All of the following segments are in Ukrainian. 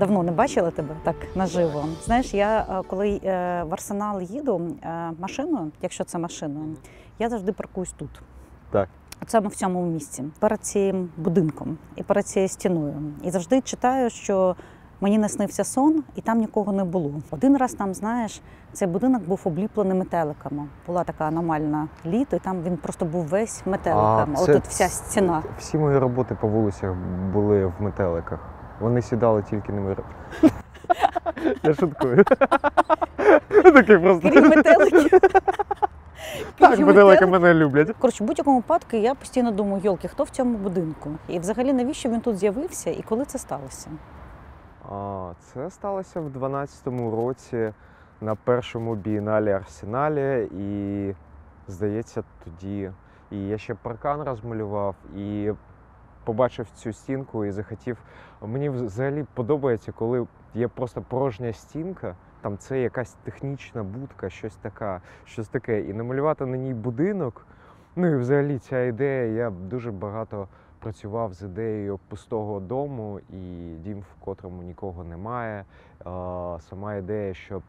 Давно не бачила тебе так наживо. Знаєш, я коли в Арсенал їду машиною, якщо це машиною, я завжди паркуюсь тут. Так. Це в цьому місці, перед цим будинком і перед цією стіною. І завжди читаю, що мені наснився сон, і там нікого не було. Один раз там, знаєш, цей будинок був обліплений метеликами. Була така аномальна літо, і там він просто був весь метеликами. Отут вся стіна. Всі мої роботи по вулицях були в метеликах. Вони сідали тільки на мир. Я шуткую. Такий просто. Крім метеликів. Так, метелики мене люблять. Коротше, в будь-якому випадку я постійно думаю, йолки, хто в цьому будинку? І взагалі навіщо він тут з'явився і коли це сталося? Це сталося в 2012 році на першому бієналі Арсеналі. І, здається, тоді і я ще паркан розмалював, і побачив цю стінку і захотів. Мені взагалі подобається, коли є просто порожня стінка, там це якась технічна будка, щось таке. І намалювати на ній будинок. Ну і взагалі ця ідея, я дуже багато працював з ідеєю пустого дому і дім, в котрому нікого немає. Сама ідея, що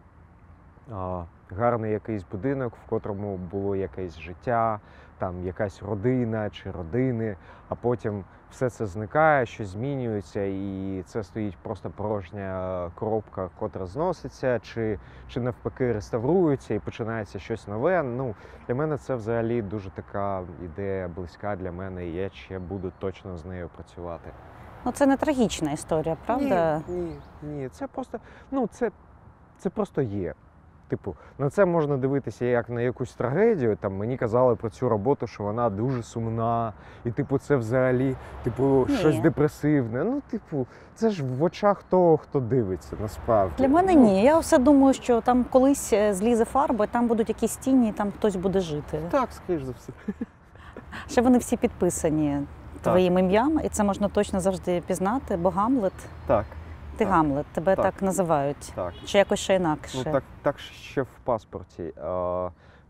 гарний якийсь будинок, в котрому було якесь життя, там якась родина чи родини, а потім все це зникає, щось змінюється, і це стоїть просто порожня коробка, котра зноситься, чи навпаки реставрується і починається щось нове. Ну, для мене це взагалі дуже така ідея близька для мене, і я ще буду точно з нею працювати. Ну, це не трагічна історія, правда? Ні. Це просто, це просто є. Типу, на це можна дивитися як на якусь трагедію. Там мені казали про цю роботу, що вона дуже сумна, і типу це взагалі щось депресивне. Ну, типу, це ж в очах того, хто дивиться, насправді. Для мене ні. Я все думаю, що там колись злізе фарба, там будуть якісь тіні, і там хтось буде жити. Так, скоріш за все. Ще вони всі підписані твоїм ім'ям, і це можна точно завжди пізнати, бо Гамлет. Так. Ти Гамлет, тебе так називають. Так. Чи якось ще інакше? Ну, так ще в паспорті.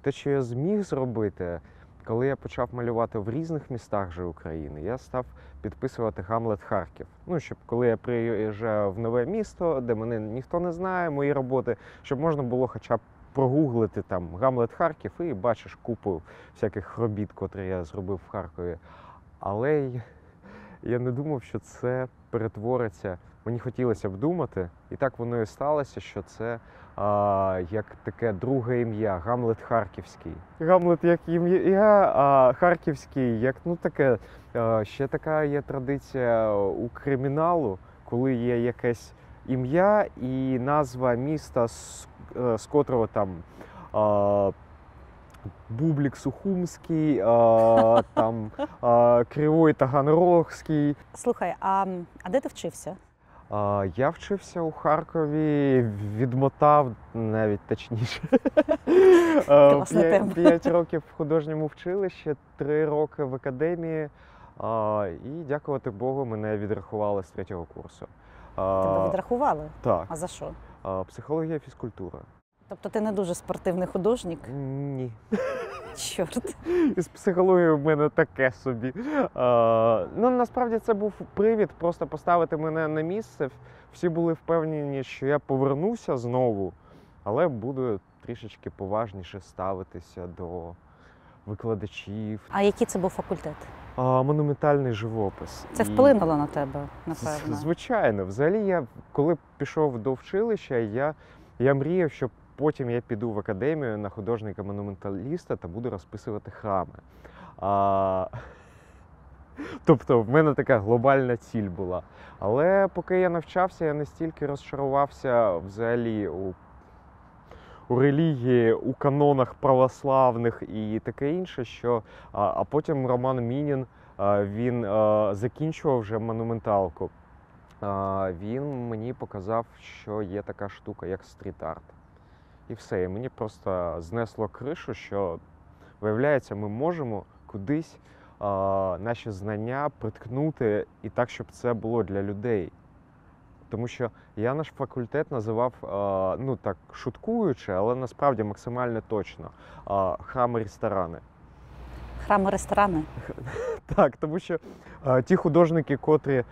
Те, що я зміг зробити, коли я почав малювати в різних містах же України, я став підписувати Гамлет Харків. Ну, щоб коли я приїжджаю в нове місто, де мене ніхто не знає, мої роботи, щоб можна було хоча б прогуглити там Гамлет Харків і бачиш купу всяких робіт, котрі я зробив в Харкові. Але я не думав, що це перетвориться. Мені хотілося б думати, і так воно і сталося, що це як таке друге ім'я, Гамлет Харківський. Гамлет як ім'я, а Харківський як, таке, ще така є традиція у криміналу, коли є якесь ім'я і назва міста, з котрого там Бублик Сухумський, там Кривой Таганрогський. Слухай, а де ти вчився? Я вчився у Харкові, відмотав навіть точніше. Класна тема. 5 років в художньому училищі, 3 роки в академії. І, дякувати Богу, мене відрахували з 3-го курсу. Тебе відрахували? Так. А за що? Психологія, фізкультура. Тобто ти не дуже спортивний художник? Ні. Чорт. Із психологією в мене таке собі. Насправді це був привід просто поставити мене на місце. Всі були впевнені, що я повернуся знову, але буду трішечки поважніше ставитися до викладачів. А який це був факультет? Монументальний живопис. Це вплинуло на тебе, напевно? Звичайно. Взагалі, я коли пішов до училища, я мріяв, щоб потім я піду в академію на художника-монументаліста та буду розписувати храми. Тобто в мене така глобальна ціль була. Але поки я навчався, я настільки розчарувався взагалі у релігії, у канонах православних і таке інше, що... А потім Роман Мінін, він закінчував вже монументалку. Він мені показав, що є така штука, як стріт-арт. І все. І мені просто знесло кришу, що, виявляється, ми можемо кудись наші знання приткнути і так, щоб це було для людей. Тому що я наш факультет називав, так, шуткуючи, але насправді максимально точно, храми-ресторани. Храми-ресторани. Так, тому що ті художники, котрі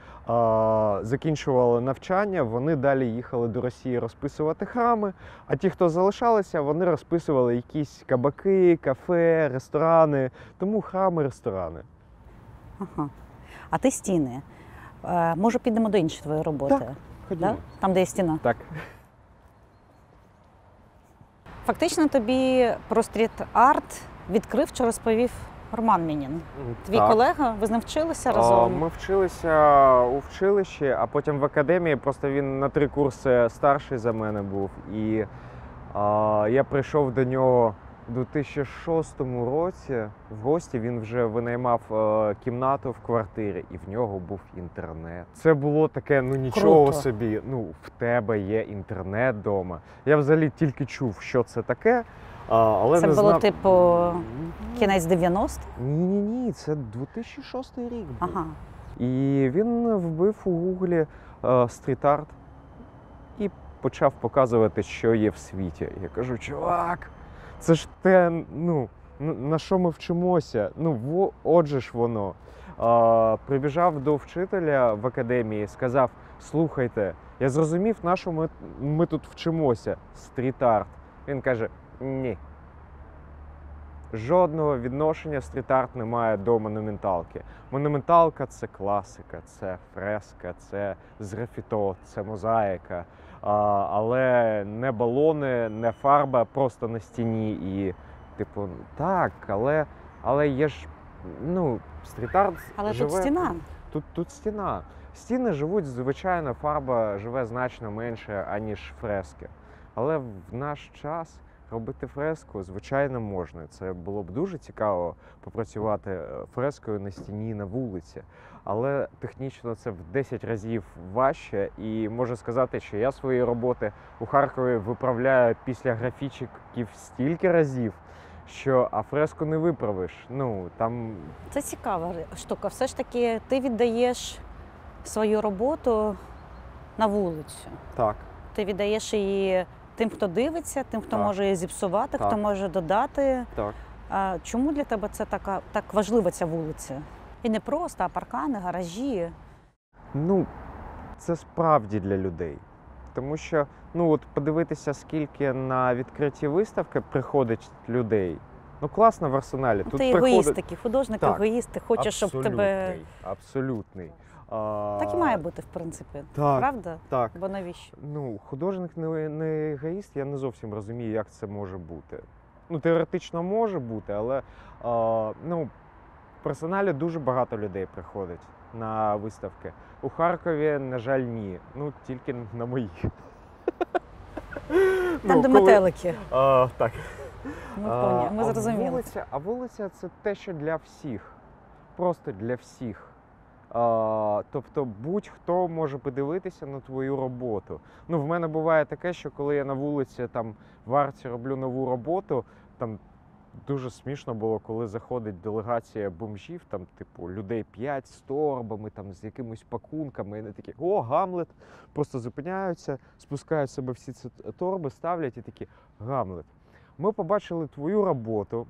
закінчували навчання, вони далі їхали до Росії розписувати храми, а ті, хто залишалися, вони розписували якісь кабаки, кафе, ресторани, тому храми, ресторани. Ага. А ти стіни. Може, підемо до іншої твоєї роботи? Так, ходімо. Да? Там, де є стіна. Так. Фактично тобі про стріт-арт відкрив чи розповів Роман Мінін. Твій Так. колега, ви з ним вчилися разом? Ми вчилися у вчилищі, а потім в академії. Просто він на 3 курси старший за мене був. І я прийшов до нього у 2006 році в гості. Він вже винаймав кімнату в квартирі, і в нього був інтернет. Це було таке, ну нічого Круто. собі. Ну, в тебе є інтернет вдома. Я взагалі тільки чув, що це таке. Але Це не було знав... типу кінець 90-х? Ні, це 2006 рік був. Ага. І він вбив у гуглі стріт-арт і почав показувати, що є в світі. Я кажу, чувак, це ж те, ну, на що ми вчимося? Ну, отже ж воно. Прибіжав до вчителя в академії, сказав, слухайте, я зрозумів, на що ми тут вчимося, стріт-арт. Він каже, ні. Жодного відношення стріт-арт немає до монументалки. Монументалка – це класика, це фреска, це зграфіто, це мозаїка. Але не балони, не фарба просто на стіні. І, типу, так, але є ж, ну, стріт-арт Але живе... тут стіна. Тут стіна. Стіни живуть, звичайно, фарба живе значно менше, аніж фрески. Але в наш час робити фреску, звичайно, можна. Це було б дуже цікаво попрацювати фрескою на стіні на вулиці. Але технічно це в 10 разів важче. І можу сказати, що я свої роботи у Харкові виправляю після графічиків стільки разів, що фреску не виправиш. Ну, там... Це цікава штука. Все ж таки ти віддаєш свою роботу на вулицю. Так. Ти віддаєш її тим, хто дивиться, тим, хто Так. може її зіпсувати, Так. хто може додати. Так. Чому для тебе це так важлива ця вулиця? І не просто, а паркани, гаражі. Ну, це справді для людей. Тому що, ну от подивитися, скільки на відкриті виставки приходить людей. Ну, класно в Арсеналі. Ти егоїст такий, художник, Так. егоїст, ти хочеш, щоб тебе... Абсолютний. Так і має бути, в принципі. Так, Правда? так. Бо навіщо? Ну, художник не егоїст, я не зовсім розумію, як це може бути. Ну, теоретично може бути, але ну, в Арсеналі дуже багато людей приходить на виставки. У Харкові, на жаль, ні. Ну, тільки на мої. Там, де метелики. Так. Ми зрозуміли. Вулиця – це те, що для всіх. Просто для всіх. Тобто будь-хто може подивитися на твою роботу. Ну, в мене буває таке, що коли я на вулиці там в арті роблю нову роботу, там дуже смішно було, коли заходить делегація бомжів, там, типу, людей 5 з торбами, там, з якимись пакунками, і вони такі, о, Гамлет, просто зупиняються, спускають себе всі ці торби, ставлять і такі, Гамлет, ми побачили твою роботу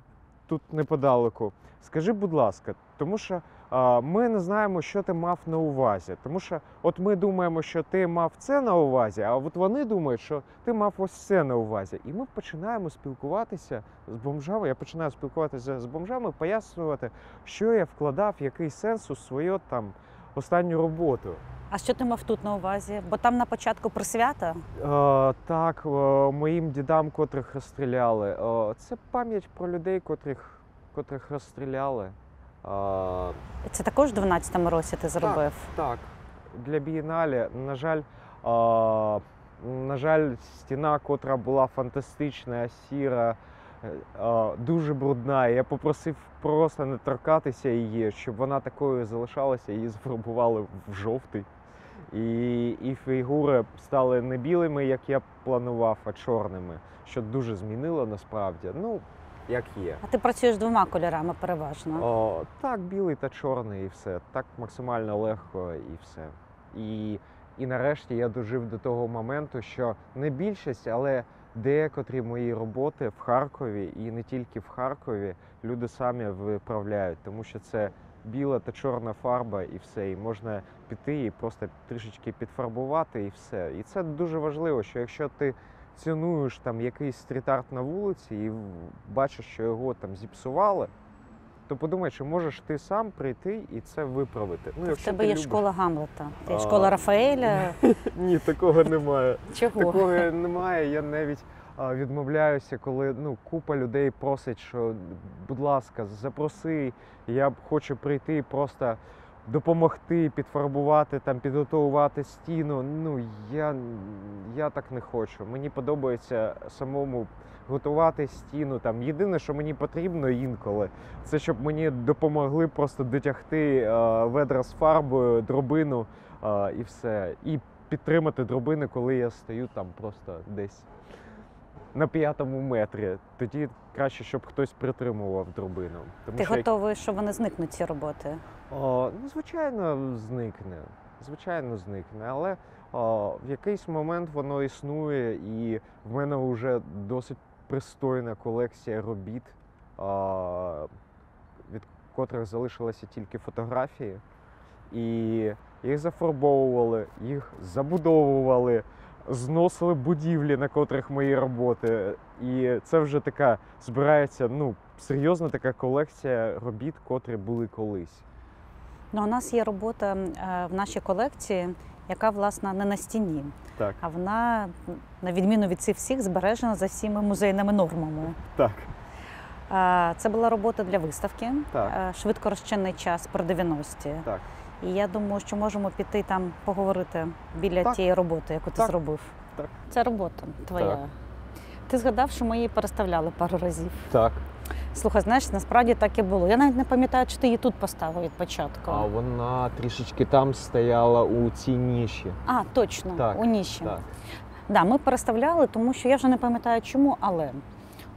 тут неподалеку, скажи, будь ласка, тому що ми не знаємо, що ти мав на увазі. Тому що от ми думаємо, що ти мав це на увазі, а от вони думають, що ти мав ось це на увазі. І ми починаємо спілкуватися з бомжами, я починаю спілкуватися з бомжами, пояснювати, що я вкладав, який сенс у свою там останню роботу. А що ти мав тут на увазі? Бо там на початку присвята? Так, моїм дідам, котрих розстріляли. Це пам'ять про людей, котрих розстріляли. Це також в 12-му році ти зробив? Так. Для бієнале, на жаль, стіна, котра була фантастична, сіра, дуже брудна. Я попросив просто не торкатися її, щоб вона такою залишалася, її зафарбували в жовтий. І фігури стали не білими, як я планував, а чорними, що дуже змінило насправді. Ну, як є. А ти працюєш двома кольорами переважно? Так, білий та чорний і все. Так максимально легко і все. І нарешті я дожив до того моменту, що не більшість, але декотрі мої роботи в Харкові, і не тільки в Харкові, люди самі виправляють, тому що це біла та чорна фарба і все. І можна піти і просто трішечки підфарбувати і все. І це дуже важливо, що якщо ти цінуєш там якийсь стріт-арт на вулиці і бачиш, що його там зіпсували, то подумай, чи можеш ти сам прийти і це виправити. Ну, В якщо тебе ти є любиш. школа Гамлета, є А. школа Рафаеля. Ні, такого немає. Чого? Такого немає. Я навіть відмовляюся, коли купа людей просить, що, будь ласка, запроси, я хочу прийти і просто допомогти, підфарбувати, там, підготувати стіну. Я так не хочу. Мені подобається самому готувати стіну. Там. Єдине, що мені потрібно інколи, це щоб мені допомогли просто дотягти ведра з фарбою, дробину і все. І підтримати дробини, коли я стою там просто десь на 5-му метрі. Тоді краще, щоб хтось притримував дробину. Тому Ти що готовий, що вони зникнуть, ці роботи? звичайно, зникне. Звичайно, зникне. Але в якийсь момент воно існує, і в мене вже досить пристойна колекція робіт, від котрих залишилися тільки фотографії. І їх зафарбовували, їх забудовували, зносили будівлі, на котрих мої роботи. І це вже така збирається, серйозна така колекція робіт, котрі були колись. Ну, у нас є робота в нашій колекції, яка, власне, не на стіні, Так. а вона, на відміну від цих всіх, збережена за всіми музейними нормами. Так. Це була робота для виставки, Так. швидкорозчинний час про 90-ті. Так. І я думаю, що можемо піти там поговорити біля Так. тієї роботи, яку ти Так. зробив. Так. Це робота твоя. Так. Ти згадав, що ми її переставляли пару разів. Так. Слухай, знаєш, насправді так і було. Я навіть не пам'ятаю, чи ти її тут поставив від початку. А вона трішечки там стояла у цій ніші. А, точно, Так, у ніші. Так. Да, ми переставляли, тому що я вже не пам'ятаю чому, але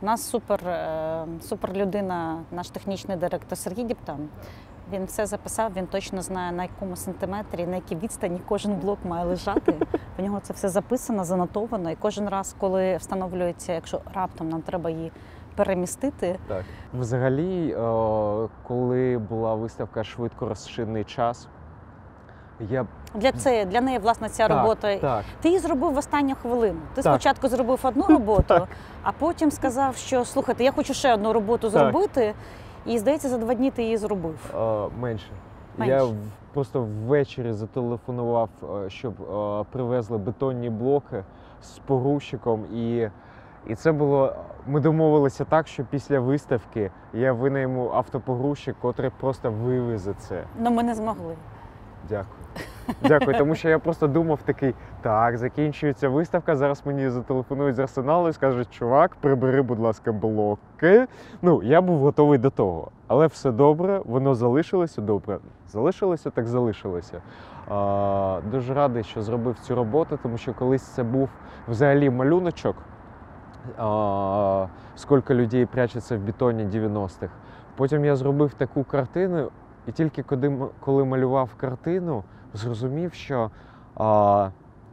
у нас супер людина, наш технічний директор Сергій Діптан. Він все записав, він точно знає, на якому сантиметрі, на якій відстані кожен блок має лежати. В нього це все записано, занотовано. І кожен раз, коли встановлюється, якщо раптом нам треба її перемістити. Так. Взагалі, коли була виставка «Швидкорозчинний час», Для неї, власне, ця робота. Так. Ти її зробив в останню хвилину. Ти Так. спочатку зробив одну роботу, Так. а потім сказав, що, слухайте, я хочу ще одну роботу зробити. І, здається, за 2 дні ти її зробив. Менше. Менше. Я просто ввечері зателефонував, щоб привезли бетонні блоки з порущиком. І це було, ми домовилися так, що після виставки я винайму автопогрузчик, котрий просто вивезе це. Ну, ми не змогли. Дякую. Дякую, тому що я просто думав такий, так, закінчується виставка, зараз мені зателефонують з Арсеналу і скажуть, чувак, прибери, будь ласка, блоки. Я був готовий до того, але все добре, воно залишилося добре. Залишилося, так залишилося. Дуже радий, що зробив цю роботу, тому що колись це був взагалі малюночок, «Скільки людей прячеться в бетоні 90-х». Потім я зробив таку картину, і тільки коли малював картину, зрозумів, що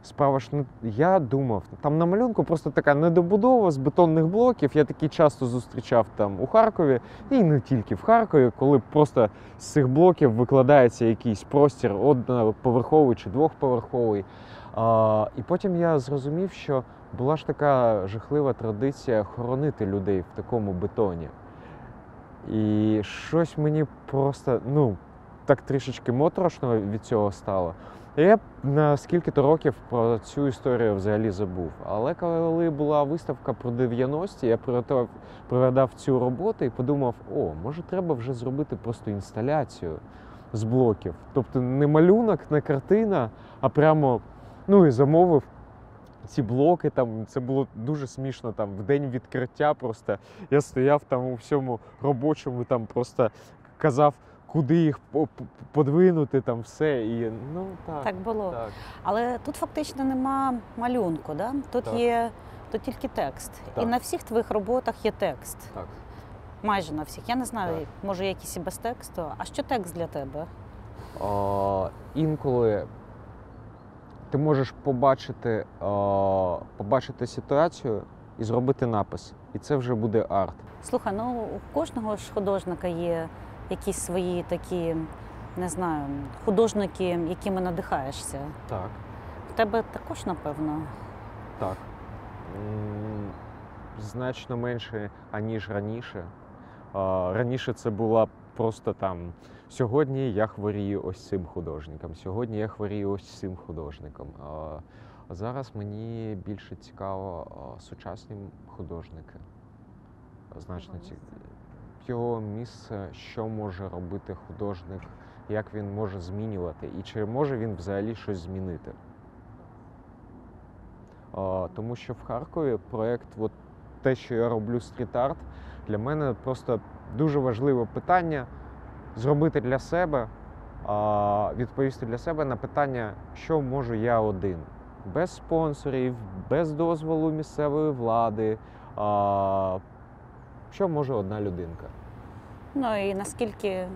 справа ж не... Я думав, там на малюнку просто така недобудова з бетонних блоків. Я такі часто зустрічав там у Харкові, і не тільки в Харкові, коли просто з цих блоків викладається якийсь простір, одноповерховий чи двохповерховий. І потім я зрозумів, що була ж така жахлива традиція хоронити людей в такому бетоні. І щось мені просто, так трішечки моторошно від цього стало. І я на скільки-то років про цю історію взагалі забув. Але коли була виставка про 90-ті, я пригадав цю роботу і подумав, може треба вже зробити просто інсталяцію з блоків. Тобто не малюнок, не картина, а прямо, і замовив ці блоки, там, це було дуже смішно, там, в день відкриття просто я стояв там у всьому робочому, там просто казав, куди їх подвинути, там все, і, Так було. Так. Але тут фактично нема малюнку, да? Тут тільки текст. Так. І на всіх твоїх роботах є текст. Так. Майже на всіх. Я не знаю, Так. може якісь і без тексту. А що текст для тебе? Інколи ти можеш побачити ситуацію і зробити напис. І це вже буде арт. Слухай, ну у кожного ж художника є якісь свої такі, не знаю, художники, якими надихаєшся. Так. В тебе також, напевно. Так. Значно менше, аніж раніше. Раніше це була просто там, сьогодні я хворію ось цим художником, сьогодні я хворію ось цим художником. А зараз мені більше цікаво сучасні художники. Значно його місце, що може робити художник, як він може змінювати і чи може він взагалі щось змінити. Тому що в Харкові проєкт, от те, що я роблю стріт-арт, для мене просто дуже важливе питання зробити для себе, відповісти для себе на питання, що можу я один. Без спонсорів, без дозволу місцевої влади, що може одна людинка. Ну і наскільки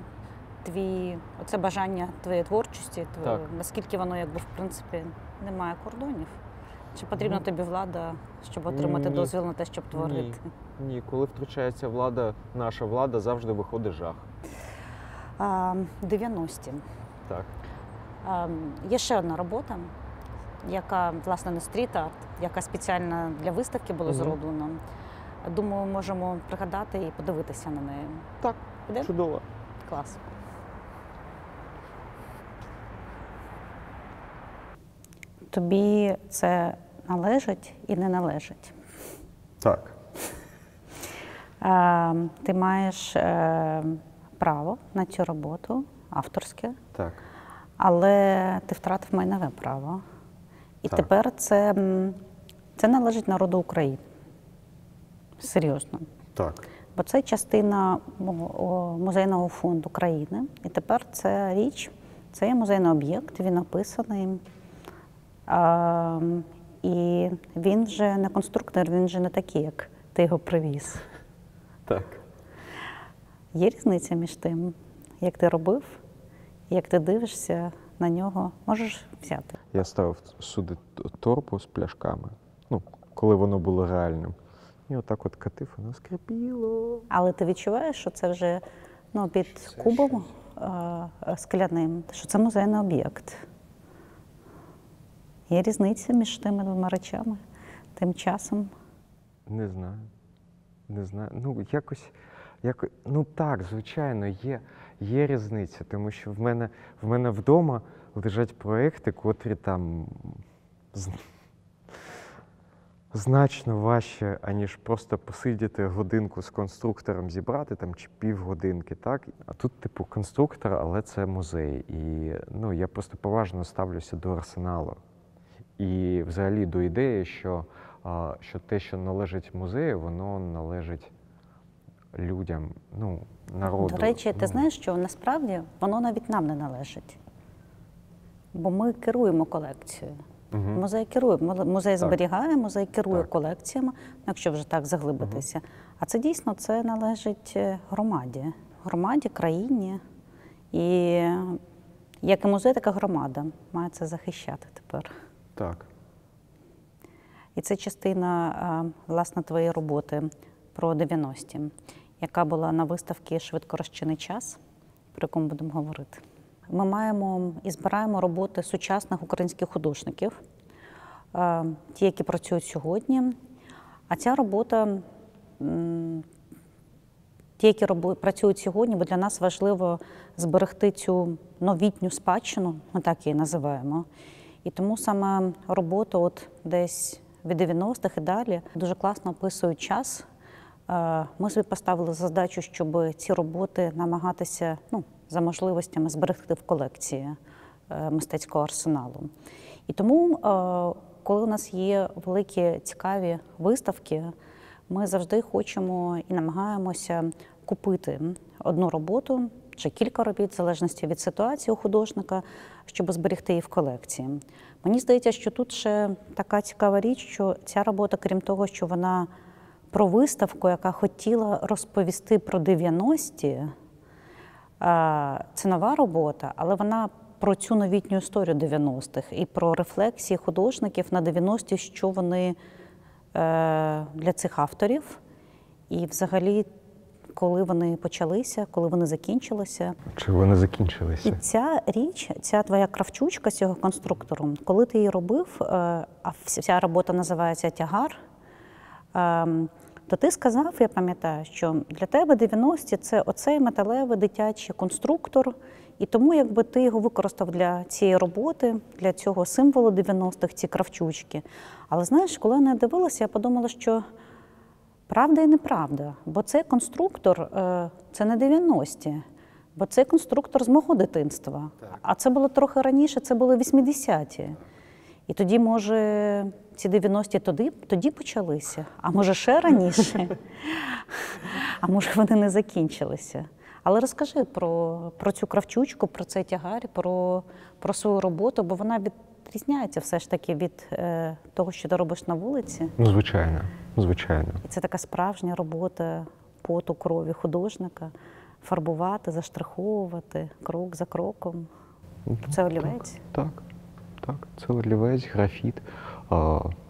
оце бажання твоєї творчості, наскільки воно, якби, в принципі, не має кордонів? Чи потрібна тобі влада, щоб отримати дозвіл на те, щоб творити? Ні, коли втручається влада, наша влада, завжди виходить жах. 90-ті. Так. Є ще одна робота, яка, власне, не стріт-арт, яка спеціально для виставки була зроблена. Думаю, можемо пригадати і подивитися на неї. Так, Іде? чудово. Клас. Тобі це належить і не належить. Так. Ти маєш право на цю роботу, авторське, Так. але ти втратив майнове право. І тепер це належить народу України. Серйозно. Так. Бо це частина музейного фонду країни. І тепер ця річ, це є музейний об'єкт, він описаний. І він вже не конструктор, він вже не такий, як ти його привіз. Так. Є різниця між тим, як ти робив, і як ти дивишся на нього, можеш взяти. Я ставив сюди торбу з пляшками, коли воно було реальним. І отак от катив, воно скрипіло. Але ти відчуваєш, що це вже під кубом скляним, що це музейний об'єкт. Є різниця між тими двома речами, тим часом? Не знаю. Не знаю. Так, звичайно, є різниця, тому що в мене вдома лежать проекти, котрі там значно важче, аніж просто посидіти годинку з конструктором, зібрати там чи півгодинки, так? А тут, типу, конструктор, але це музей. І я просто поважно ставлюся до арсеналу. І взагалі до ідеї, що те, що належить музею, воно належить людям, народу. До речі, ти знаєш, що насправді воно навіть нам не належить. Бо ми керуємо колекцією. Музей керує, музей зберігає, музей керує колекціями, якщо вже так заглибитися. А це дійсно, це належить громаді, країні. І як і музей, така громада має це захищати тепер. Так. І це частина, власне, твоєї роботи про 90-ті, яка була на виставці «Швидкорозчинний час», про яку ми будемо говорити. Ми маємо і збираємо роботи сучасних українських художників, ті, які працюють сьогодні. А ця робота, ті, які працюють сьогодні, бо для нас важливо зберегти цю новітню спадщину, ми так її називаємо. І тому саме робота от десь від 90-х і далі дуже класно описують час. Ми собі поставили задачу, щоб ці роботи намагатися за можливостями зберегти в колекції мистецького арсеналу. І тому, коли у нас є великі цікаві виставки, ми завжди хочемо і намагаємося купити одну роботу чи кілька робіт, в залежності від ситуації у художника, щоб зберегти її в колекції. Мені здається, що тут ще така цікава річ, що ця робота, крім того, що вона про виставку, яка хотіла розповісти про 90-ті, це нова робота, але вона про цю новітню історію 90-х і про рефлексії художників на 90-ті, що вони для цих авторів? І взагалі, коли вони почалися, коли вони закінчилися? Чи вони закінчилися? І ця річ, ця твоя кравчучка з цього конструктору, коли ти її робив, а вся робота називається «Тягар», то ти сказав, я пам'ятаю, що для тебе 90-ті – це оцей металевий дитячий конструктор, і тому якби ти його використав для цієї роботи, для цього символу 90-х, ці кравчучки. Але знаєш, коли я дивилася, я подумала, що правда і неправда, бо цей конструктор – це не 90-ті, бо цей конструктор з мого дитинства. Так. А це було трохи раніше, це були 80-ті. І тоді, може, ці 90-ті тоді почалися, а може ще раніше, а може вони не закінчилися. Але розкажи про цю кравчучку, про цей тягар, про свою роботу, бо вона відрізняється все ж таки від того, що ти робиш на вулиці. Ну, звичайно, звичайно. І це така справжня робота поту, крові художника. Фарбувати, заштриховувати крок за кроком. Це олівець? Так. Це олівець, графіт.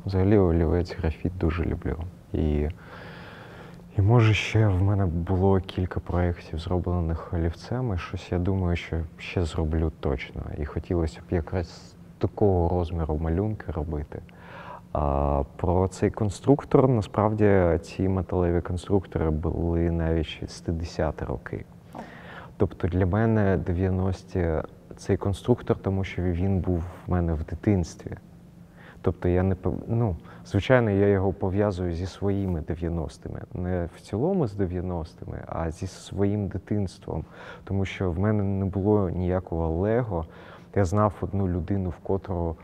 Взагалі олівець, графіт дуже люблю. І може ще в мене було кілька проєктів, зроблених олівцем, і щось я думаю, що ще зроблю точно. І хотілося б якраз такого розміру малюнки робити. Про цей конструктор, насправді, ці металеві конструктори були навіть 60-ті роки. Тобто для мене 90-ті цей конструктор, тому що він був в мене в дитинстві. Тобто я звичайно, я його пов'язую зі своїми 90-ми. Не в цілому з 90-ми, а зі своїм дитинством. Тому що в мене не було ніякого Лего. Я знав одну людину, в котрого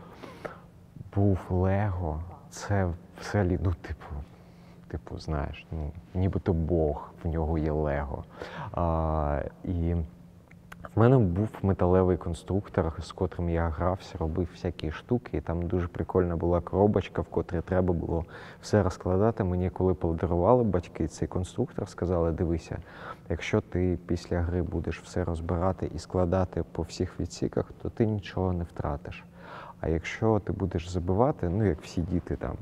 був Лего. Це взагалі, знаєш, нібито Бог, в нього є Лего. І в мене був металевий конструктор, з котрим я грався, робив всякі штуки. І там дуже прикольна була коробочка, в котрій треба було все розкладати. Мені коли подарували батьки цей конструктор, сказали, дивися, якщо ти після гри будеш все розбирати і складати по всіх відсіках, то ти нічого не втратиш. А якщо ти будеш забивати, як всі діти там,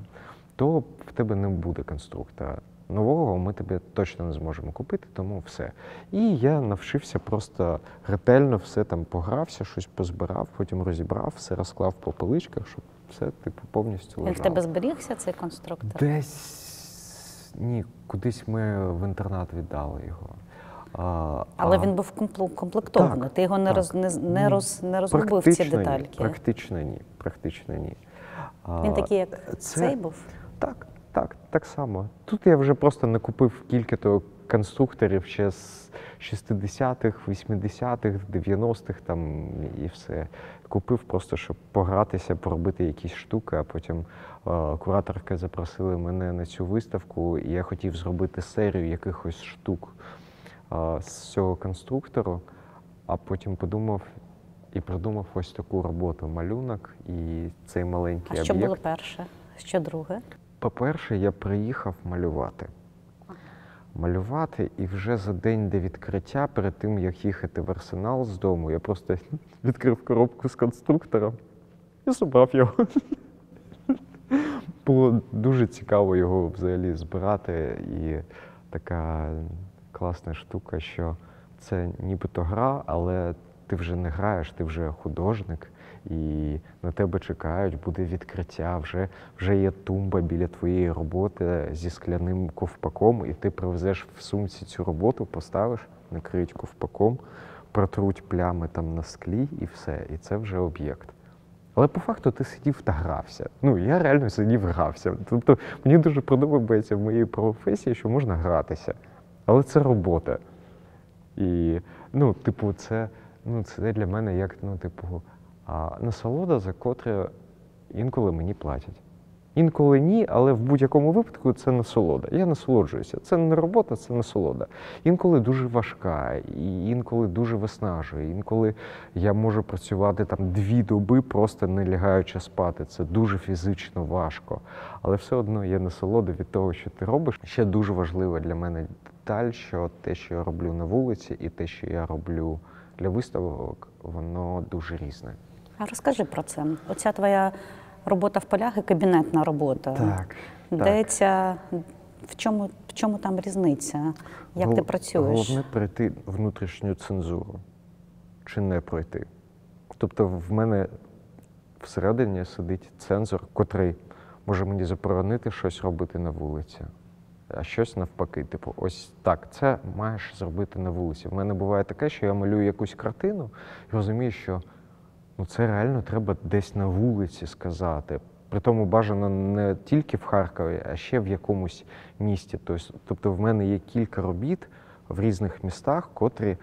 то в тебе не буде конструктора. Нового ми тобі точно не зможемо купити, тому все. І я навчився просто ретельно все там погрався, щось позбирав, потім розібрав, все розклав по поличках, щоб все повністю лежало. Він в тебе зберігся, цей конструктор? Десь, ні, кудись ми в інтернат віддали його. Але він був комплектований, так, ти його не розробив ці детальки? Практично ні. Він такий, як цей був? Так само. Тут я вже просто накупив кілька конструкторів ще з 60-х, 80-х, 90-х там і все. Купив просто, щоб погратися, поробити якісь штуки, а потім кураторки запросили мене на цю виставку, і я хотів зробити серію якихось штук з цього конструктору, а потім подумав і придумав ось таку роботу, малюнок і цей маленький об'єкт. А що було перше? Що друге? По-перше, я приїхав малювати. Малювати, і вже за день до відкриття, перед тим, як їхати в Арсенал з дому, я просто відкрив коробку з конструктором і забрав його. Було дуже цікаво його взагалі збирати, і така класна штука, що це нібито гра, але ти вже не граєш, ти вже художник, і на тебе чекають, буде відкриття, вже є тумба біля твоєї роботи зі скляним ковпаком, і ти привезеш в сумці цю роботу, поставиш, накриють ковпаком, протруть плями там на склі і все, і це вже об'єкт. Але по факту ти сидів та грався. Я реально сидів грався. Тобто мені дуже подобається в моїй професії, що можна гратися. Але це робота. І, це для мене як, насолода, за котре інколи мені платять. Інколи ні, але в будь-якому випадку це насолода. Я насолоджуюся. Це не робота, це насолода. Інколи дуже важка, і інколи дуже виснажує. Інколи я можу працювати 2 доби, просто не лягаючи спати. Це дуже фізично важко. Але все одно є насолода від того, що ти робиш. Ще дуже важлива для мене деталь, що те, що я роблю на вулиці, і те, що я роблю для виставок, воно дуже різне. А розкажи про це. Оця твоя робота в полях і кабінетна робота. Так. В чому там різниця? Як ти працюєш? Головне пройти внутрішню цензуру чи не пройти. Тобто в мене всередині сидить цензор, котрий може мені заборонити щось робити на вулиці, а щось навпаки. Типу, ось так, це маєш зробити на вулиці. В мене буває таке, що я малюю якусь картину і розумію, що це реально треба десь на вулиці сказати. Притому бажано не тільки в Харкові, а ще в якомусь місті. Тобто в мене є кілька робіт в різних містах, котрі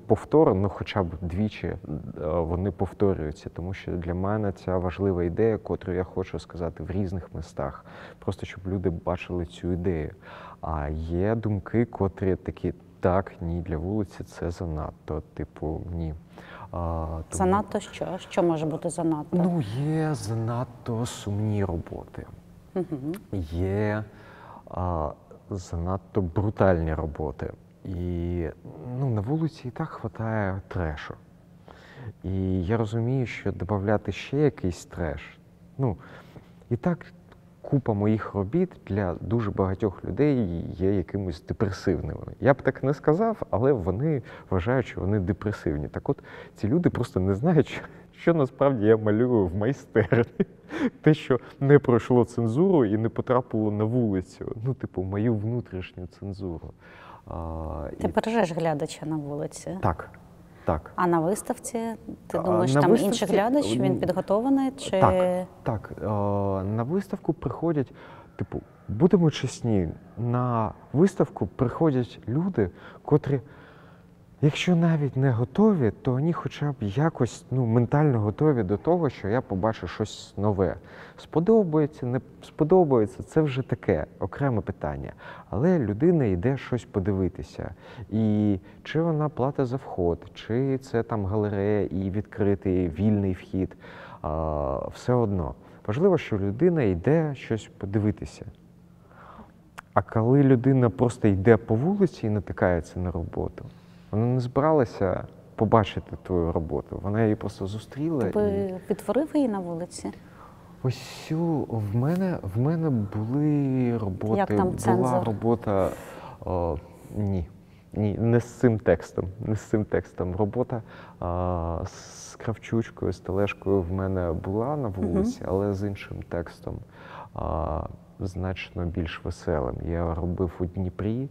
повторно, хоча б двічі вони повторюються. Тому що для мене ця важлива ідея, котру я хочу сказати в різних містах. Просто щоб люди бачили цю ідею. А є думки, котрі такі, так, ні, для вулиці це занадто, типу, ні. Занадто що? Що може бути занадто? Є занадто сумні роботи. Є занадто брутальні роботи. І на вулиці і так вистачає трешу. І я розумію, що додати ще якийсь треш, і так купа моїх робіт для дуже багатьох людей є якимось депресивними. Я б так не сказав, але вони вважають, що вони депресивні. Так от, ці люди просто не знають, що насправді я малюю в майстерні. Те, що не пройшло цензуру і не потрапило на вулицю. Мою внутрішню цензуру. Ти бережеш глядача на вулиці? Так. Так. А на виставці, ти думаєш, там інший глядач, він підготований? Чи... Так. На виставку приходять, будемо чесні, на виставку приходять люди, котрі, якщо навіть не готові, то вони хоча б якось ментально готові до того, що я побачу щось нове. Сподобається, не сподобається, це вже таке, окреме питання. Але людина йде щось подивитися. І чи вона платить за вход, чи це там галерея і відкритий, вільний вхід, все одно. Важливо, що людина йде щось подивитися. А коли людина просто йде по вулиці і натикається на роботу, вона не збиралася побачити твою роботу, вона її просто зустріла. Ти відтворив її на вулиці? Ось в мене були роботи. Як там цензор? Була робота, ні, не з цим текстом. Робота з Кравчучкою, з Телешкою в мене була на вулиці, але з іншим текстом, значно більш веселим. Я робив у Дніпрі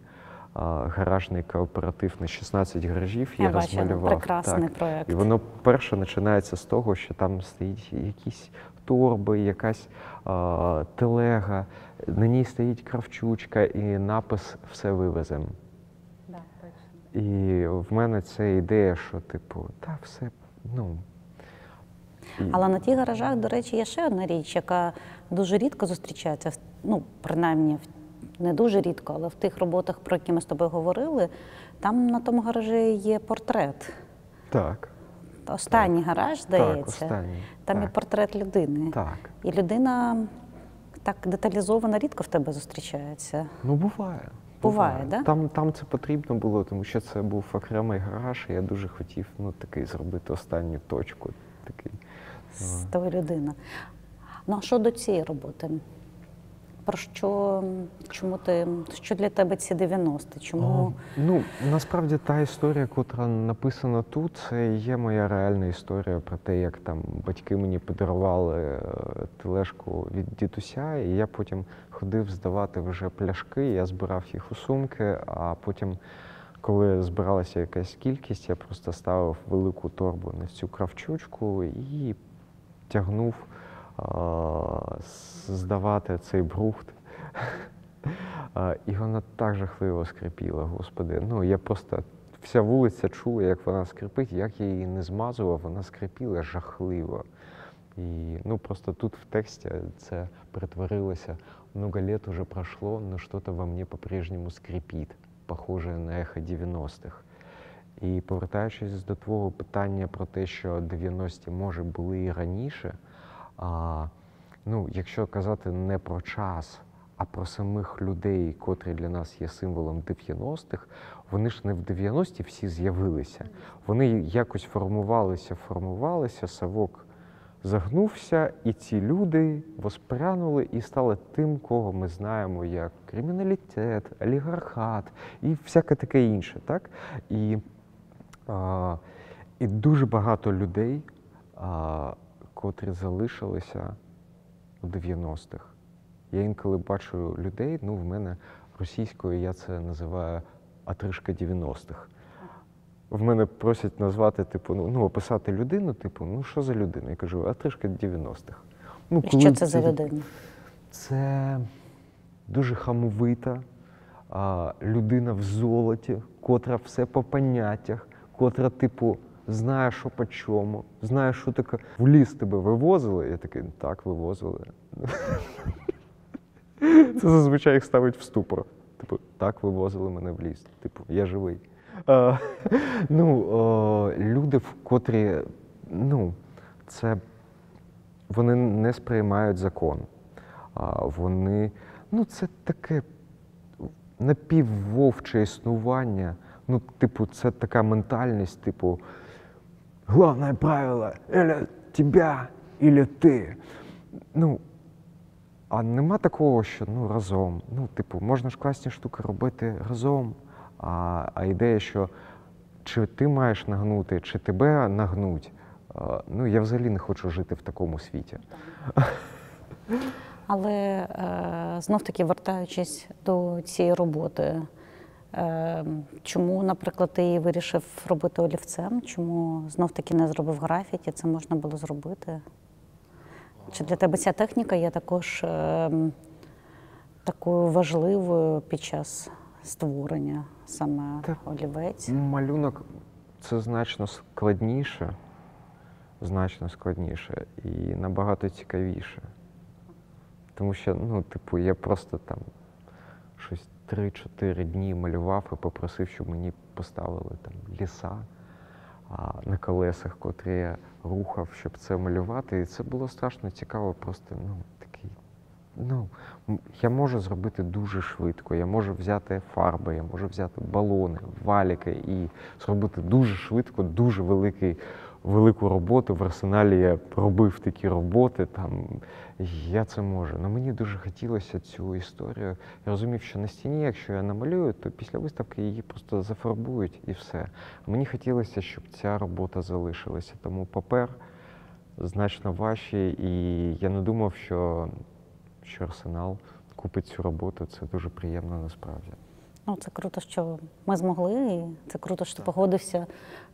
гаражний кооператив на 16 гаражів. Я бачу, розмалював. Прекрасний проєкт. І воно перше починається з того, що там стоїть якісь торби, якась телега, на ній стоїть Кравчучка і напис «Все вивезем». Да, точно. І в мене це ідея, що все, Але на тих гаражах, до речі, є ще одна річ, яка дуже рідко зустрічається, принаймні, не дуже рідко, але в тих роботах, про які ми з тобою говорили, там на тому гаражі є портрет. Так. Останній гараж, здається. Так, останній. Там є портрет людини. Так. І людина так деталізована рідко в тебе зустрічається. Буває. Буває, так? Там це потрібно було, тому що це був окремий гараж, і я дуже хотів такий зробити останню точку. З того людина. А що до цієї роботи? Що для тебе ці 90-ті? Чому? Насправді та історія, котра написана тут, це є моя реальна історія про те, як там батьки мені подарували тележку від дідуся, і я потім ходив здавати вже пляшки, я збирав їх у сумки, а потім, коли збиралася якась кількість, я просто ставив велику торбу на цю Кравчучку і тягнув здавати цей брухт. І вона так жахливо скрипіла, Господи. Я просто, вся вулиця чула, як вона скрипить, як я її не змазував, вона скрипіла жахливо. І просто тут в тексті це перетворилося: «Много лет уже прошло, но что-то во мне по-прежнему скрипит», похоже на ехо 90-х. І повертаючись до твого питання про те, що 90-ті, може, були і раніше, якщо казати не про час, а про самих людей, котрі для нас є символом 90-х, вони ж не в 90-ті всі з'явилися. Вони якось формувалися, совок загнувся, і ці люди воспрянули і стали тим, кого ми знаємо як криміналітет, олігархат і всяке таке інше. Так? І дуже багато людей, котрі залишилися у 90-х. Я інколи бачу людей, в мене російською я це називаю «отрижка 90-х». В мене просять назвати, описати людину, що за людина? Я кажу, отрижка 90-х. І що це за людина? Це дуже хамовита людина в золоті, котра все по поняттях, котра, знає, що по чому, знає, що таке. В ліс тебе вивозили? Я такий, так, вивозили. Це зазвичай їх ставить в ступор. Так, вивозили мене в ліс. Я живий. Люди, в котрі, вони не сприймають закон. Вони, це таке напіввовче існування. Це така ментальність, головне правило, или тебя, или ти. А нема такого, що разом. Можна ж класні штуки робити разом. А ідея, що чи ти маєш нагнути, чи тебе нагнуть, я взагалі не хочу жити в такому світі. Але знов-таки, вертаючись до цієї роботи, чому, наприклад, ти її вирішив робити олівцем? Чому знов-таки не зробив графіті? Це можна було зробити? Чи для тебе ця техніка є також такою важливою під час створення саме олівець? Малюнок – це значно складніше і набагато цікавіше. Тому що, я просто там щось 3-4 дні малював і попросив, щоб мені поставили там ліса на колесах, котрі я рухав, щоб це малювати. І це було страшно цікаво, просто, я можу зробити дуже швидко, я можу взяти фарби, я можу взяти балони, валіки і зробити дуже швидко, дуже велику роботу. В арсеналі я робив такі роботи, я це можу. Але мені дуже хотілося цю історію. Я розумів, що на стіні, якщо я намалюю, то після виставки її просто зафарбують і все. Мені хотілося, щоб ця робота залишилася. Тому папер значно важчий, і я не думав, що Арсенал купить цю роботу. Це дуже приємно насправді. Це круто, що ми змогли, і це круто, що ти погодився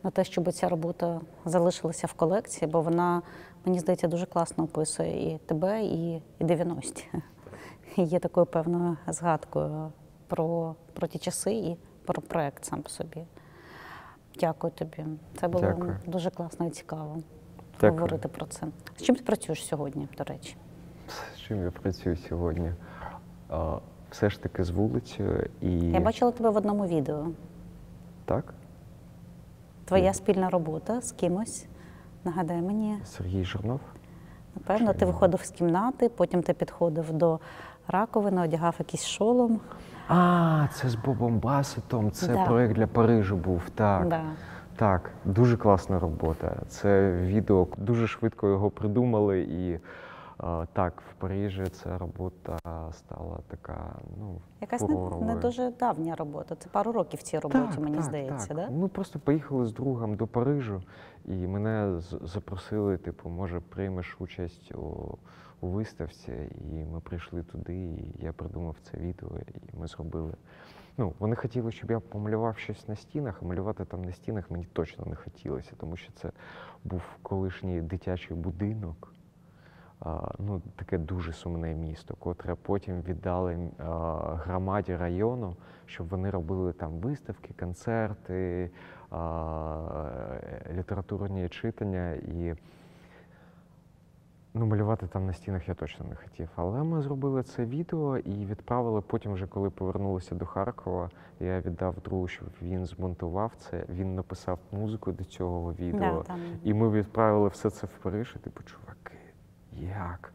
на те, щоб ця робота залишилася в колекції, бо вона, мені здається, дуже класно описує і тебе, і 90-ті. Є такою певною згадкою про ті часи і про проект сам по собі. Дякую тобі. Це було дуже класно і цікаво говорити про це. З чим ти працюєш сьогодні, до речі? З чим я працюю сьогодні? Все ж таки з вулицею і… Я бачила тебе в одному відео. Так? Твоя спільна робота з кимось, нагадай мені. Сергій Жирнов. Напевно, ти виходив з кімнати, потім ти підходив до раковини, одягав якийсь шолом. Це з Бобом Басетом, це проєкт для Парижу був, так. Да. Так, дуже класна робота. Це відео, дуже швидко його придумали і так, в Парижі ця робота стала така, якась фуроровою. не дуже давня робота, це пару років в цій роботі, мені здається, так? Да? Ми просто поїхали з другом до Парижу, і мене запросили, може, приймеш участь у виставці, і ми прийшли туди, і я придумав це відео, і ми зробили. Вони хотіли, щоб я помалював щось на стінах, а малювати там на стінах мені точно не хотілося, тому що це був колишній дитячий будинок. Таке дуже сумне місто, котре потім віддали громаді району, щоб вони робили там виставки, концерти, літературні читання. І малювати там на стінах я точно не хотів. Але ми зробили це відео і відправили потім, вже коли повернулися до Харкова, я віддав другу, щоб він змонтував це, він написав музику до цього відео. Да, і ми відправили все це в Париж, і чуваки, як?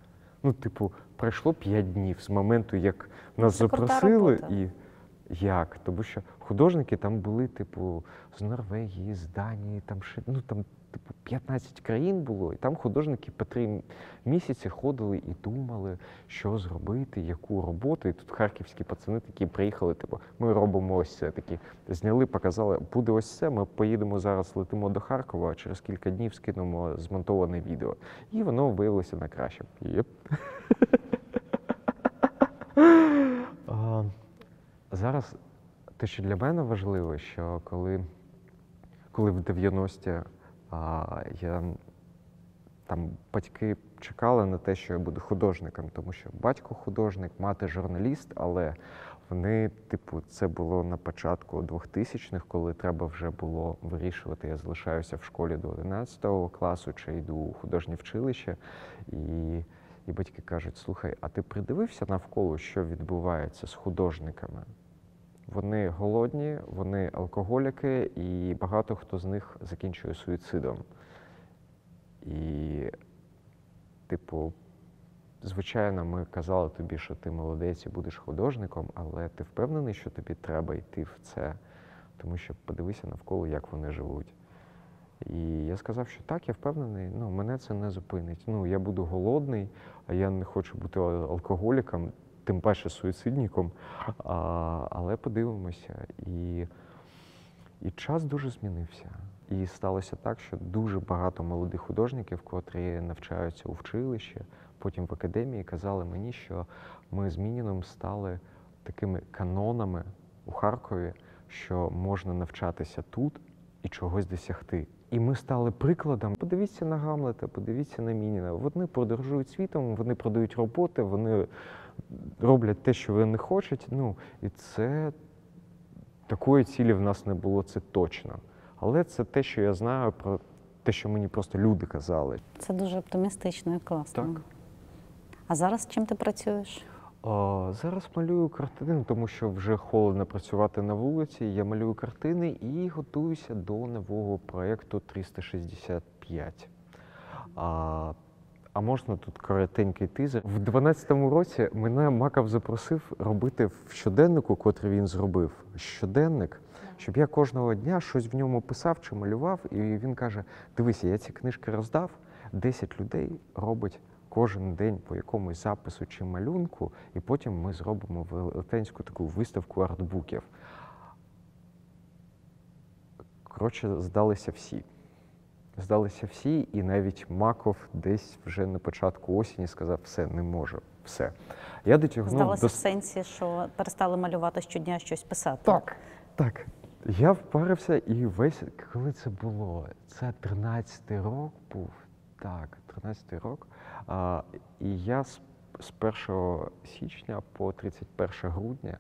Пройшло 5 днів з моменту, як нас запросили, і як? Тому що художники там були, з Норвегії, з Данії, типу, 15 країн було, і там художники по 3 місяці ходили і думали, що зробити, яку роботу. І тут харківські пацани такі приїхали, типу, ми робимо ось це, такі зняли, показали, буде ось це, ми поїдемо зараз, летимо до Харкова, а через кілька днів скинемо змонтоване відео. І воно виявилося на краще. Єп. Зараз те, що для мене важливо, що коли в 90-ті там батьки чекали на те, що я буду художником, тому що батько художник, мати журналіст, але вони, типу, це було на початку 2000-х, коли треба вже було вирішувати, я залишаюся в школі до 11 класу, чи йду у художнє вчилище. І батьки кажуть, слухай, а ти придивився навколо, що відбувається з художниками? Вони голодні, вони алкоголіки, і багато хто з них закінчує суїцидом. І, типу, звичайно, ми казали тобі, що ти молодець і будеш художником, але ти впевнений, що тобі треба йти в це? Тому що подивися навколо, як вони живуть. І я сказав, що так, я впевнений, мене це не зупинить. Я буду голодний, а я не хочу бути алкоголіком, тим паче суїцидником, але подивимося. І час дуже змінився. І сталося так, що дуже багато молодих художників, котрі навчаються у вчилищі, потім в академії, казали мені, що ми з Мініном стали такими канонами у Харкові, що можна навчатися тут і чогось досягти. І ми стали прикладом. Подивіться на Гамлета, подивіться на Мініна. Вони подорожують світом, вони продають роботи, вони роблять те, що вони хочуть. І це такої цілі в нас не було, це точно. Але це те, що я знаю про те, що мені просто люди казали. Це дуже оптимістично і класно. Так. А зараз чим ти працюєш? Зараз малюю картини, тому що вже холодно працювати на вулиці. Я малюю картини і готуюся до нового проєкту 365. А можна тут коротенький тизер? В 12-му році мене Маков запросив робити в щоденнику, котрий він зробив, щоденник, щоб я кожного дня щось в ньому писав чи малював. І він каже, дивися, я ці книжки роздав, 10 людей робить кожен день по якомусь запису чи малюнку, і потім ми зробимо велетенську таку виставку артбуків. Коротше, здалися всі, і навіть Маков десь вже на початку осені сказав, все, не можу, все. Я дотягнув Здалося в сенсі, що перестали малювати щодня, щось писати? Так. Я впарився і весь, коли це було? Це 13-й рок був, так, 13-й рок. І я з 1 січня по 31 грудня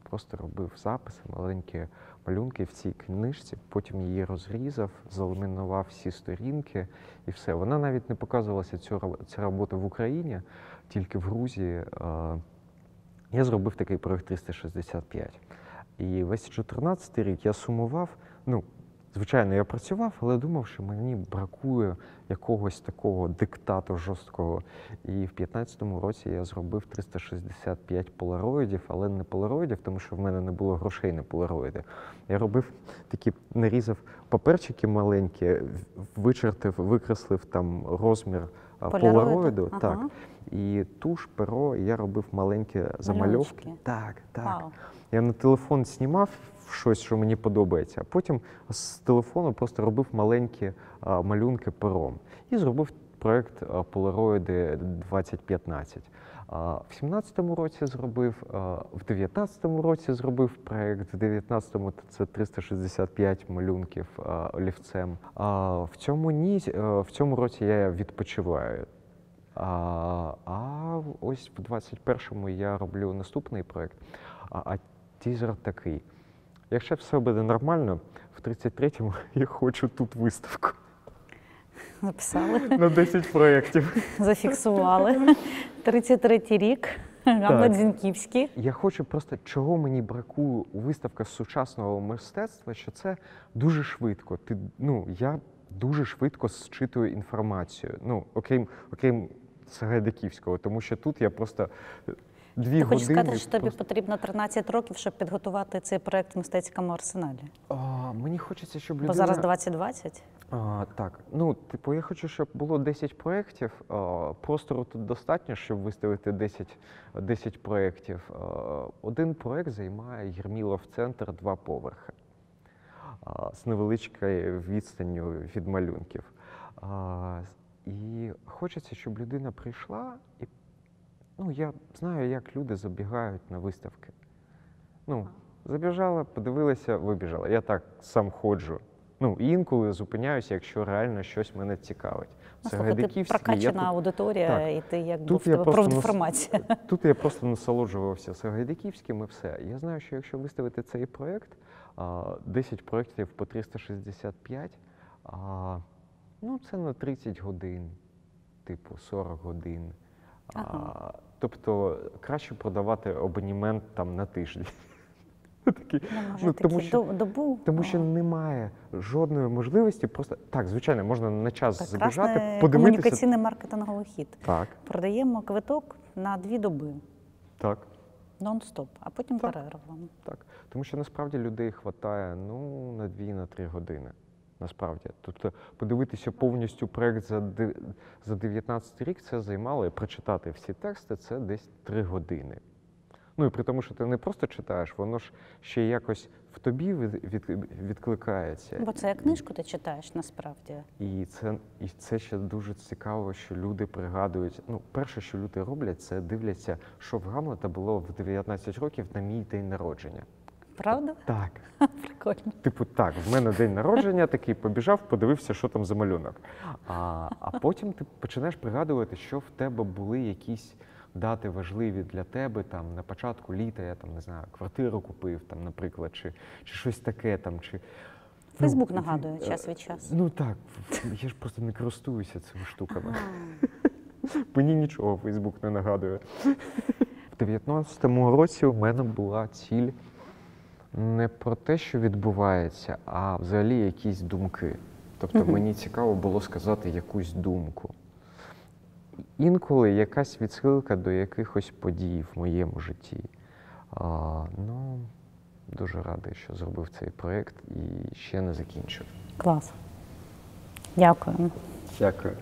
просто робив записи, маленькі малюнки в цій книжці, потім її розрізав, заламінував всі сторінки і все. Вона навіть не показувалася, ця робота в Україні, тільки в Грузії. Я зробив такий проєкт 365. І весь 14-й рік я сумував, звичайно, я працював, але думав, що мені бракує якогось такого диктату жорсткого. І в 15-му році я зробив 365 полароїдів, але не полароїдів, тому що в мене не було грошей на полароїди. Я робив такі, нарізав паперчики маленькі, вичертив, викреслив там розмір полароїду. Ага. Так. І туш, перо, і я робив маленькі замальовки. Так. Вау. Я на телефон знімав щось, що мені подобається, а потім з телефону просто робив маленькі малюнки пером. І зробив проєкт Polaroid 2015. В 17-му році зробив, в 19-му році зробив проєкт, в 19-му це 365 малюнків олівцем. В цьому році я відпочиваю. А ось в 21-му я роблю наступний проєкт, а тізер такий. Якщо все буде нормально, в 33-му я хочу тут виставку. Записали. На 10 проєктів. Зафіксували. 33-й рік. Гамлет Зіньківський. Я хочу просто, чого мені бракує у виставках сучасного мистецтва, що це дуже швидко. Я дуже швидко зчитую інформацію. Окрім Сагайдаківського, тому що тут я просто 2 години... Ти хочеш сказати, що тобі потрібно 13 років, щоб підготувати цей проєкт в мистецькому арсеналі? Мені хочеться, щоб людина... Бо зараз 2020? Так, ну, типу, я хочу, щоб було 10 проєктів. Простору тут достатньо, щоб виставити 10 проєктів. Один проєкт займає Єрмілов центр 2 поверхи з невеличкою відстанню від малюнків. І хочеться, щоб людина прийшла і, ну, я знаю, як люди забігають на виставки. Ну, забіжала, подивилася, вибіжала. Я так сам ходжу. Ну, і інколи зупиняюся, якщо реально щось мене цікавить. Слухай, ти прокачана аудиторія, Так. і ти якби Тут в тебе я просто профдеформація. Тут я просто насолоджувався Сагайдаківським і все. Я знаю, що якщо виставити цей проєкт, 10 проєктів по 365, ну, це на 30 годин, типу 40 годин. Тобто краще продавати абонемент там на тиждень. Тому що немає жодної можливості просто. Так, звичайно, можна на час забіжати, подивитися. Комунікаційний маркетинговий хід. Так. Продаємо квиток на 2 доби. Так. Нон-стоп, а потім Так. перерва. Так. Тому що насправді людей вистачає, ну, на 2-3 години. Насправді. Тобто подивитися повністю проєкт за 19 рік, це займало, і прочитати всі тексти, це десь 3 години. Ну і при тому, що ти не просто читаєш, воно ж ще якось в тобі відкликається. Бо це як книжку ти читаєш насправді. І це ще дуже цікаво, що люди пригадують. Ну, перше, що люди роблять, це дивляться, що в Гамлета було в 19 років на мій день народження. Правда? Так. Прикольно. Типу, так, в мене день народження, такий побіжав, подивився, що там за малюнок. А потім ти починаєш пригадувати, що в тебе були якісь дати важливі для тебе, там, на початку літа, я там, не знаю, квартиру купив, там, наприклад, чи щось таке там, чи... Фейсбук нагадує час від часу. Ну так, я ж просто не користуюся цими штуками. Мені нічого Фейсбук не нагадує. В 19-му році у мене була ціль не про те, що відбувається, а взагалі якісь думки. Тобто мені цікаво було сказати якусь думку. Інколи якась відсилка до якихось подій в моєму житті. Ну, дуже радий, що зробив цей проєкт і ще не закінчив. Клас. Дякую. Дякую.